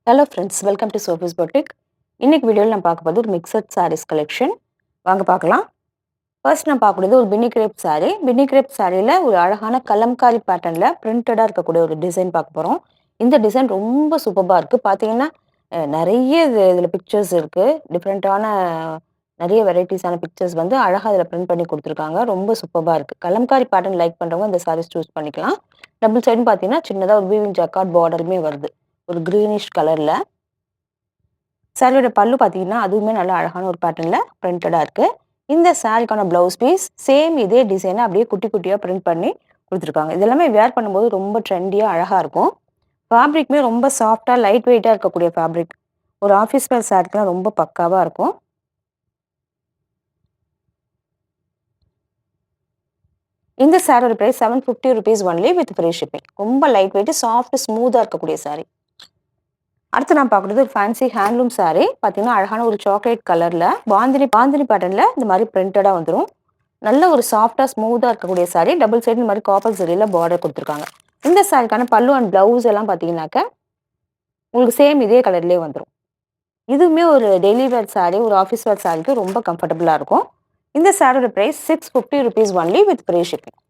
Hello friends, welcome to Sophie's boutique. இன்னைக்கு வீடியோவில் நான் பார்க்க போகிறது ஒரு மிக்சட் சாரீஸ் கலெக்ஷன். வாங்க பார்க்கலாம். ஃபர்ஸ்ட் நான் பார்க்கக்கூடியது ஒரு பின்னி கிரேப் சாரீ. பின்னி கிரேப் சாரியில் ஒரு அழகான கலம்காரி பேட்டர்னில் பிரிண்டடாக இருக்கக்கூடிய ஒரு டிசைன் பார்க்க போகிறோம். இந்த டிசைன் ரொம்ப சூப்பராக இருக்குது. பார்த்தீங்கன்னா நிறைய இதில் பிக்சர்ஸ் இருக்குது. டிஃப்ரெண்ட்டான நிறைய வெரைட்டிஸான பிக்சர்ஸ் வந்து அழகாக அதில் பிரிண்ட் பண்ணி கொடுத்துருக்காங்க. ரொம்ப சூப்பராக இருக்குது. கலம்காரி பேட்டர்ன் லைக் பண்ணுறவங்க இந்த சாரீஸ் சூஸ் பண்ணிக்கலாம். டபுள் சைடுன்னு பார்த்தீங்கன்னா சின்னதாக ஒரு வீவிங் ஜக்கார்ட் பார்டருமே வருது. ஒரு க்ரீனிஷ் கலரில். சாரியோட பல்லு பார்த்தீங்கன்னா அதுவுமே நல்லா அழகான ஒரு பேட்டர்னில் பிரிண்டடாக இருக்குது. இந்த சாரிக்கான ப்ளவுஸ் பீஸ் சேம் இதே டிசைனை அப்படியே குட்டி குட்டியாக பிரிண்ட் பண்ணி கொடுத்துருக்காங்க. இதெல்லாமே வேர் பண்ணும்போது ரொம்ப ட்ரெண்டியாக அழகாக இருக்கும். ஃபேப்ரிக்குமே ரொம்ப சாஃப்டாக லைட் வெயிட்டாக இருக்கக்கூடிய ஃபேப்ரிக். ஒரு ஆஃபீஸ் வேர் சாரிக்கெலாம் ரொம்ப பக்காவாக இருக்கும். இந்த சாரியோட price 750 rupees only with free shipping. ரொம்ப லைட் வெயிட், சாஃப்ட், ஸ்மூத்தாக இருக்கக்கூடிய சாரி. அடுத்து நான் பார்க்குறது ஒரு ஃபேன்சி ஹேண்ட்லூம் சாரீ. பார்த்தீங்கன்னா அழகான ஒரு சாக்லேட் கலரில் பாந்தினி பேட்டர்னில் இந்த மாதிரி பிரிண்டடாக வந்துடும். நல்ல ஒரு சாஃப்டாக ஸ்மூத்தாக இருக்கக்கூடிய சாரீ. டபுள் சைடு இந்த மாதிரி காப்பர் சரியில் பார்டர் கொடுத்துருக்காங்க. இந்த சாரிக்கான பல்லு அண்ட் ப்ளவுஸ் எல்லாம் பார்த்தீங்கன்னாக்க உங்களுக்கு சேம் இதே கலர்லேயே வந்துடும். இதுவுமே ஒரு டெய்லி வேர் சாரீ, ஒரு ஆஃபீஸ் வேர் சாரிக்கு ரொம்ப கம்ஃபர்டபுளாக இருக்கும். இந்த சாரியோட price 650 rupees only with free shipping.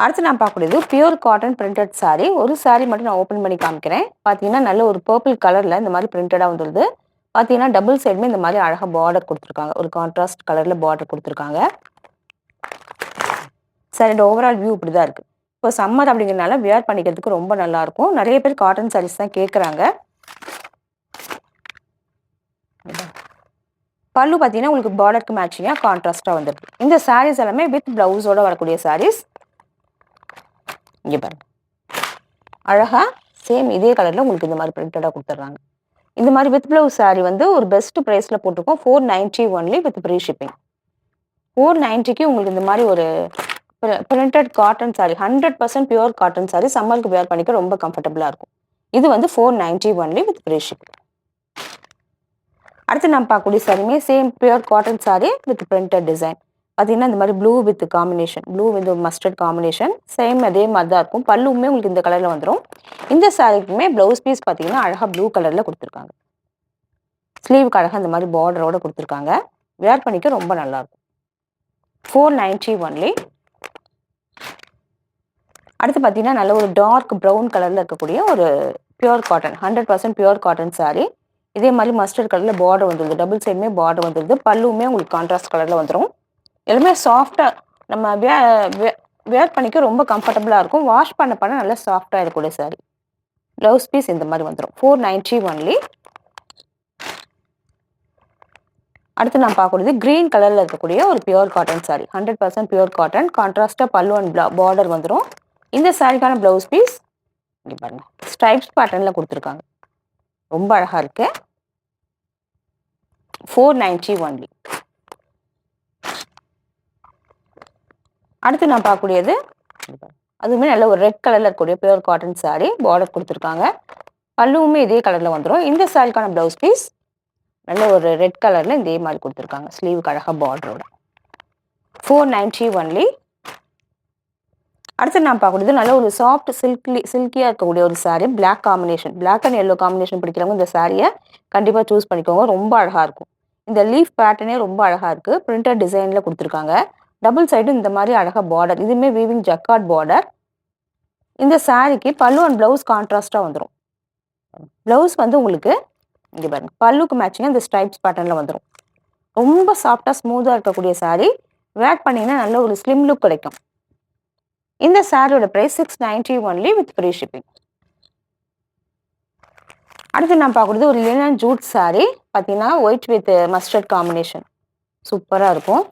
அடுத்து நான் பார்க்கக்கூடியது பியூர் காட்டன் பிரிண்டட் சாரீ. ஒரு சாரீ மட்டும் நான் ஓப்பன் பண்ணி காமிக்கிறேன். பார்த்தீங்கன்னா நல்ல ஒரு பர்பிள் கலரில் இந்த மாதிரி பிரிண்டடாக வந்துடுது. பார்த்தீங்கன்னா டபுள் சைடுமே இந்த மாதிரி அழகாக பார்டர் கொடுத்துருக்காங்க. ஒரு கான்ட்ராஸ்ட் கலரில் பார்டர் கொடுத்துருக்காங்க. சாரியோட ஓவரால் வியூ இப்படி தான் இருக்குது. இப்போ சம்மர் அப்படிங்கிறதுனால வியர் பண்ணிக்கிறதுக்கு ரொம்ப நல்லாயிருக்கும். நிறைய பேர் காட்டன் சாரீஸ் தான் கேட்குறாங்க. பல்லு பார்த்தீங்கன்னா உங்களுக்கு பார்டருக்கு மேட்சிங்காக கான்ட்ராஸ்ட்டாக வந்துடுது. இந்த சாரீஸ் எல்லாமே வித் ப்ளவுஸோடு வரக்கூடிய சாரீஸ். இங்கே பாருங்க, அழகா சேம் இதே கலரில் உங்களுக்கு இந்த மாதிரி பிரிண்டடாக கொடுத்துட்றாங்க. இந்த மாதிரி வித் ப்ளவுஸ் சாரீ வந்து ஒரு பெஸ்ட் ப்ரைஸில் போட்டிருக்கோம். 490 ஒன்லி வித் ஃப்ரீ ஷிப்பிங். 490க்கு உங்களுக்கு இந்த மாதிரி ஒரு printed cotton sari, 100% pure cotton sari சம்மருக்கு வேர் பண்ணிக்க ரொம்ப கம்ஃபர்டபுளாக இருக்கும். இது வந்து 490 ஒன்லி வித் ஃப்ரீ ஷிப்பிங். அடுத்து நம்ம பார்க்கக்கூடிய சாரியுமே same pure cotton sari with printed design. பார்த்தீங்கன்னா இந்த மாதிரி blue with combination, blue with mustard combination, same அதே மாதிரி தான் இருக்கும். பல்லுமே உங்களுக்கு இந்த கலரில் வந்துடும். இந்த சாரிக்குமே ப்ளவுஸ் பீஸ் பார்த்தீங்கன்னா அழகாக ப்ளூ கலரில் கொடுத்துருக்காங்க. ஸ்லீவுக்கு அழகாக இந்த மாதிரி பார்டரோடு கொடுத்துருக்காங்க. வேர் பண்ணிக்க ரொம்ப நல்லாயிருக்கும். 490 ஒன்லி. அடுத்து பார்த்தீங்கன்னா நல்ல ஒரு டார்க் ப்ரௌன் கலரில் இருக்கக்கூடிய ஒரு pure cotton, 100% pure cotton sari. இதே மாதிரி மஸ்டர்ட் கலரில் பார்டர் வந்துடுது. டபுள் சைடுமே பார்டர் வந்துடுது. பல்லுமே உங்களுக்கு கான்ட்ராஸ்ட் கலரில் வந்துடும். எல்லாமே சாஃப்டாக நம்ம வேர் பண்ணிக்க ரொம்ப கம்ஃபர்டபுளாக இருக்கும். வாஷ் பண்ண நல்லா சாஃப்டாக இருக்கக்கூடிய சாரீ. ப்ளவுஸ் பீஸ் இந்த மாதிரி வந்துடும். 490 ஒன்லி. அடுத்து நான் பார்க்கக்கூடியது க்ரீன் கலரில் இருக்கக்கூடிய ஒரு pure cotton sari. 100% pure cotton, கான்ட்ராஸ்டாக பல்லு அண்ட் பார்டர் வந்துடும். இந்த சாரிக்கான ப்ளவுஸ் பீஸ் இங்கே பாருங்கள், ஸ்ட்ரைப்ஸ் பேட்டர்னில் கொடுத்துருக்காங்க. ரொம்ப அழகாக இருக்கு. 490 ஒன்லி. அடுத்து நான் பார்க்கக்கூடியது அதுவுமே நல்ல ஒரு ரெட் கலரில் இருக்கக்கூடிய பியூர் காட்டன் சாரீ. பார்டர் கொடுத்துருக்காங்க. பல்லுவுமே இதே கலரில் வந்துடும். இந்த சாரிக்கான ப்ளவுஸ் பீஸ் நல்ல ஒரு ரெட் கலரில் இதே மாதிரி கொடுத்துருக்காங்க. ஸ்லீவுக்கு அழகாக பார்டரோட. 490 ஒன்லி. அடுத்து நான் பார்க்கக்கூடியது நல்ல ஒரு சாஃப்ட் சில்கியாக இருக்கக்கூடிய ஒரு sari. Black combination, black and yellow combination பிடிக்கிறவங்க இந்த சாரியை கண்டிப்பாக சூஸ் பண்ணிக்கோங்க. ரொம்ப அழகாக இருக்கும். இந்த லீஃப் பேட்டர்னே ரொம்ப அழகாக இருக்குது. பிரிண்டட் டிசைனில் கொடுத்துருக்காங்க. டபுள் சைடு இந்த மாதிரி அழகாக பார்டர். இதுவுமே வீவிங் ஜக்கார்ட் பார்டர். இந்த சாரீக்கு பல்லு அண்ட் ப்ளவுஸ் கான்ட்ராஸ்டாக வந்துடும். ப்ளவுஸ் வந்து உங்களுக்கு இங்கே பாருங்க, பல்லுக்கு மேட்சிங்காக இந்த ஸ்ட்ரைப்ஸ் பேட்டர்னில் வந்துடும். ரொம்ப சாஃப்டாக ஸ்மூத்தாக இருக்கக்கூடிய சாரீ. வேர் பண்ணிங்கன்னா நல்ல ஒரு ஸ்லிம் லுக் கிடைக்கும். இந்த சாரியோட price 690 only with free shipping. அடுத்து நான் பார்க்குறது ஒரு லினன் ஜூட் சாரீ. பார்த்தீங்கன்னா ஒயிட் வித் மஸ்டர்ட் காம்பினேஷன் சூப்பராக இருக்கும்.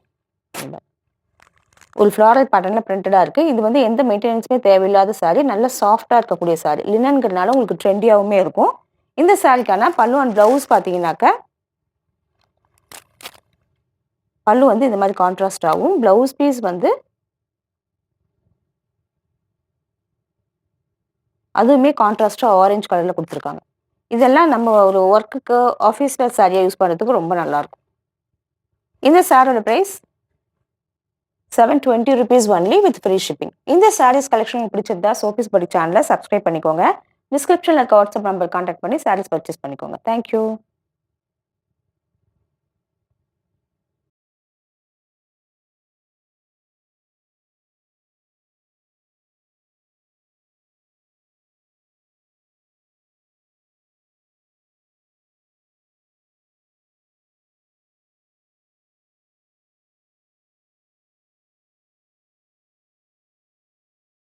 ஒரு ஃப்ளாரல் பேட்டர்னில் பிரிண்டடாக இருக்குது. இது வந்து எந்த மெயின்டெனன்ஸுமே தேவையில்லாத சாரீ. நல்ல சாஃப்டாக இருக்கக்கூடிய சாரீ. லினன்கிறதுனால உங்களுக்கு ட்ரெண்டியாகவுமே இருக்கும். இந்த சாரிக்கான பல்லு அண்ட் ப்ளவுஸ் பார்த்தீங்கன்னாக்க பல்லு வந்து இந்த மாதிரி கான்ட்ராஸ்ட் ஆகும். ப்ளவுஸ் பீஸ் வந்து அதுவுமே கான்ட்ராஸ்டாக ஆரஞ்சு கலரில் கொடுத்துருக்காங்க. இதெல்லாம் நம்ம ஒரு ஒர்க்குக்கு ஆஃபீஸ் வேர் சாரியாக யூஸ் பண்ணுறதுக்கு ரொம்ப நல்லாயிருக்கும். இந்த சாரியோட price 720 rupees only with free shipping. இந்த சாரீஸ் கலெக்ஷன் பிடிச்சிருந்தா சோஃபிஸ் பொட்டிக் சேனலை சப்ஸ்கிரைப் பண்ணிக்கோங்க. டிஸ்கிரிப்ஷனில் இருக்க வாட்ஸ்அப் நம்பர் கான்டாக்ட் பண்ணி சாரீஸ் பர்ச்சேஸ் பண்ணிக்கோங்க. தேங்க்யூ.